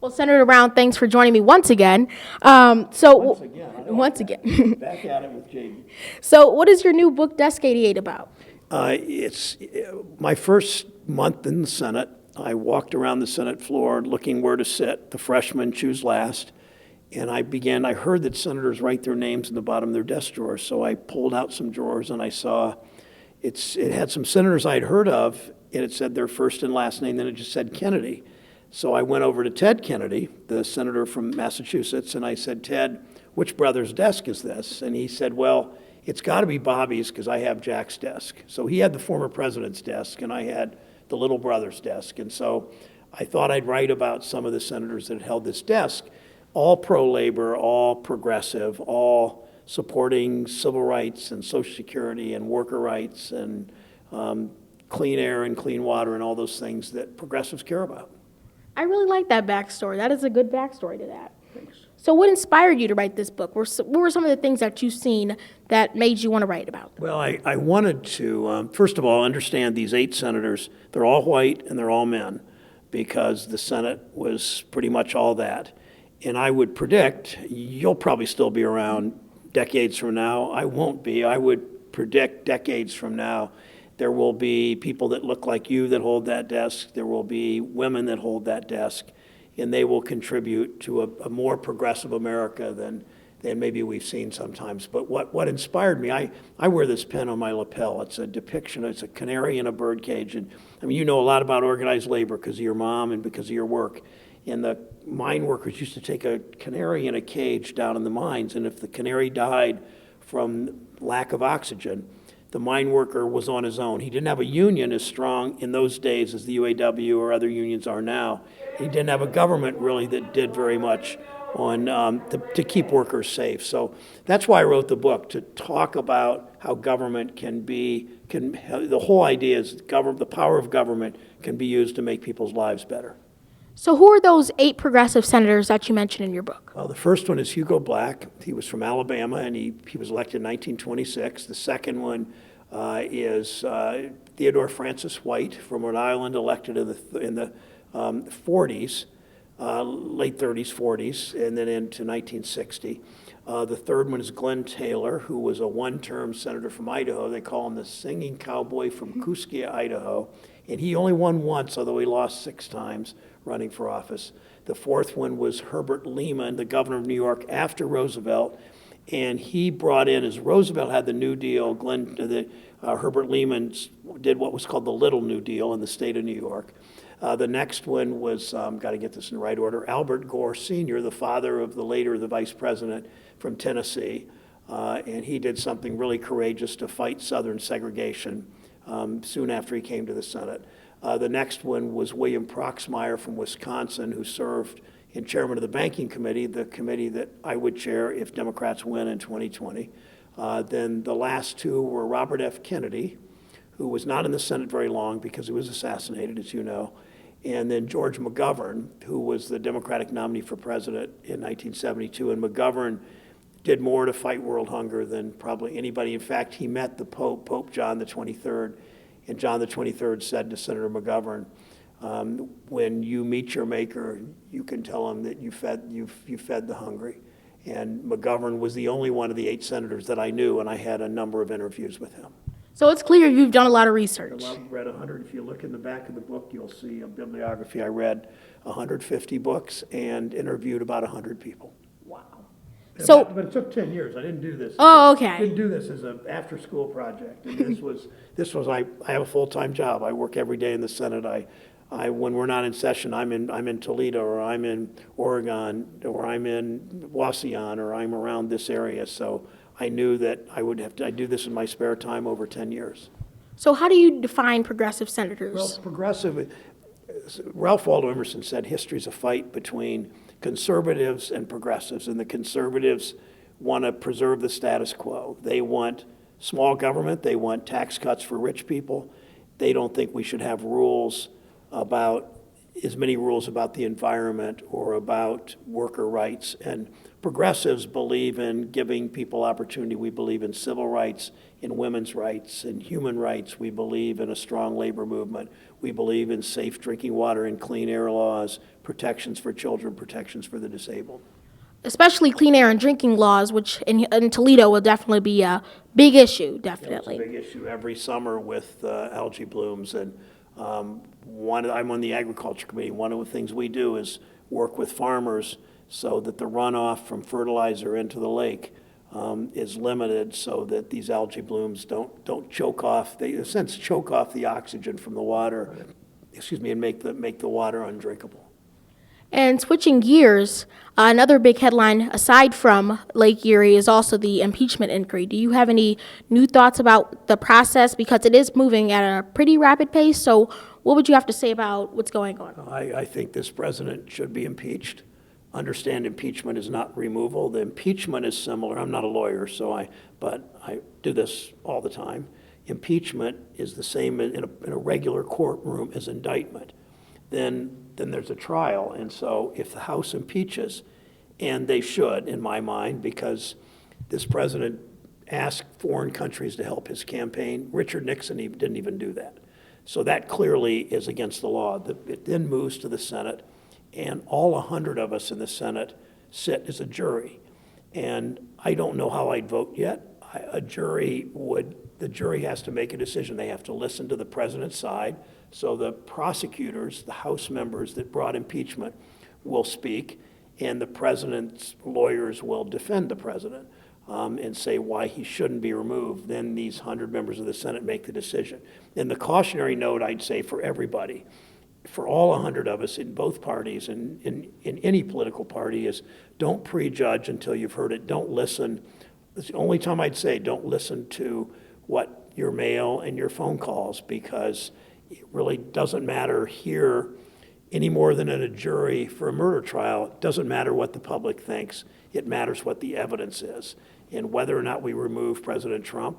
Well, Senator Brown, thanks for joining me once again. Once again, I know. Once again. Back at it with Jaden. So what is your new book, Desk 88, about? It's my first month in the Senate. I walked around the Senate floor looking where to sit. The freshmen choose last. And I heard that senators write their names in the bottom of their desk drawers. So I pulled out some drawers and I saw it had some senators I'd heard of, and it said their first and last name, then it just said Kennedy. So I went over to Ted Kennedy, the senator from Massachusetts, and I said, Ted, which brother's desk is this? And he said, well, it's got to be Bobby's because I have Jack's desk. So he had the former president's desk, and I had the little brother's desk. And so I thought I'd write about some of the senators that held this desk, all pro-labor, all progressive, all supporting civil rights and Social Security and worker rights and clean air and clean water and all those things that progressives care about. I really like that backstory. That is a good backstory to that. Thanks. So what inspired you to write this book? What were some of the things that you've seen that made you want to write about them? Well, I wanted to, first of all, understand these 8 senators. They're all white and they're all men because the Senate was pretty much all that. And I would predict, you'll probably still be around decades from now. I won't be. I would predict decades from now there will be people that look like you that hold that desk. There will be women that hold that desk, and they will contribute to a more progressive America than maybe we've seen sometimes. But what inspired me, I wear this pin on my lapel. It's a depiction, it's a canary in a bird cage. And I mean, you know a lot about organized labor because of your mom and because of your work. And the mine workers used to take a canary in a cage down in the mines, and if the canary died from lack of oxygen, the mine worker was on his own. He didn't have a union as strong in those days as the UAW or other unions are now. He didn't have a government really that did very much on to keep workers safe. So that's why I wrote the book, to talk about how government the whole idea is the power of government can be used to make people's lives better. So who are those 8 progressive senators that you mentioned in your book? Well, the first one is Hugo Black. He was from Alabama, and he was elected in 1926. The second one is Theodore Francis White from Rhode Island, elected in the 40s, late 30s, 40s, and then into 1960. The third one is Glenn Taylor, who was a one-term senator from Idaho. They call him the singing cowboy from Kooskia, Idaho. And he only won once, although he lost 6 times running for office. The fourth one was Herbert Lehman, the governor of New York after Roosevelt. And he brought in, as Roosevelt had the New Deal, Herbert Lehman did what was called the Little New Deal in the state of New York. The next one was, got to get this in the right order, Albert Gore Sr., the father of the vice president from Tennessee. And he did something really courageous to fight Southern segregation soon after he came to the Senate. The next one was William Proxmire from Wisconsin, who served in chairman of the Banking Committee, the committee that I would chair if Democrats win in 2020. Then the last 2 were Robert F. Kennedy, who was not in the Senate very long because he was assassinated, as you know, and then George McGovern, who was the Democratic nominee for president in 1972. And McGovern did more to fight world hunger than probably anybody. In fact, he met the Pope, Pope John the 23rd, and John the 23rd said to Senator McGovern, when you meet your maker, you can tell him that you fed the hungry. And McGovern was the only one of the 8 senators that I knew, and I had a number of interviews with him. So it's clear you've done a lot of research. I've read 100. If you look in the back of the book, you'll see a bibliography. I read 150 books and interviewed about 100 people. Wow. But it took 10 years. I didn't do this. Oh, okay. I didn't do this as an after-school project. And I have a full-time job. I work every day in the Senate. When we're not in session, I'm in Toledo, or I'm in Oregon, or I'm in Wauseon, or I'm around this area. So I knew that I do this in my spare time over 10 years. So how do you define progressive senators? Well, progressive, Ralph Waldo Emerson said history's a fight between conservatives and progressives, and the conservatives want to preserve the status quo. They want small government. They want tax cuts for rich people. They don't think we should have rules about as many rules about the environment or about worker rights. And progressives believe in giving people opportunity. We believe in civil rights, in women's rights, in human rights. We believe in a strong labor movement. We believe in safe drinking water and clean air laws, protections for children, protections for the disabled. Especially clean air and drinking laws, which in Toledo will definitely be a big issue, definitely. It's a big issue every summer with algae blooms. And I'm on the agriculture committee. One of the things we do is work with farmers so that the runoff from fertilizer into the lake is limited, so that these algae blooms don't choke off. They, in a sense, choke off the oxygen from the water, and make the water undrinkable. And switching gears, another big headline aside from Lake Erie is also the impeachment inquiry. Do you have any new thoughts about the process? Because it is moving at a pretty rapid pace. So what would you have to say about what's going on? I think this president should be impeached. Understand impeachment is not removal. The impeachment is similar. I'm not a lawyer, but I do this all the time. Impeachment is the same in a regular courtroom as indictment. Then there's a trial. And so if the House impeaches, and they should, in my mind, because this president asked foreign countries to help his campaign. Richard Nixon didn't even do that. So that clearly is against the law. It then moves to the Senate, and all 100 of us in the Senate sit as a jury. And I don't know how I'd vote yet. The jury has to make a decision. They have to listen to the president's side. So the prosecutors, the House members that brought impeachment, will speak, and the president's lawyers will defend the president and say why he shouldn't be removed. Then these 100 members of the Senate make the decision. And the cautionary note, I'd say, for everybody, for all 100 of us in both parties and in any political party, is don't prejudge until you've heard it. Don't listen. That's the only time I'd say don't listen to what your mail and your phone calls, because it really doesn't matter here any more than in a jury for a murder trial. It doesn't matter what the public thinks. It matters what the evidence is. And whether or not we remove President Trump,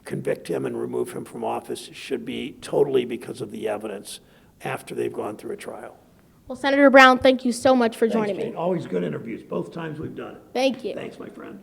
convict him and remove him from office, should be totally because of the evidence after they've gone through a trial. Well, Senator Brown, thank you so much for joining me. Always good interviews, both times we've done it. Thank you. Thanks, my friend.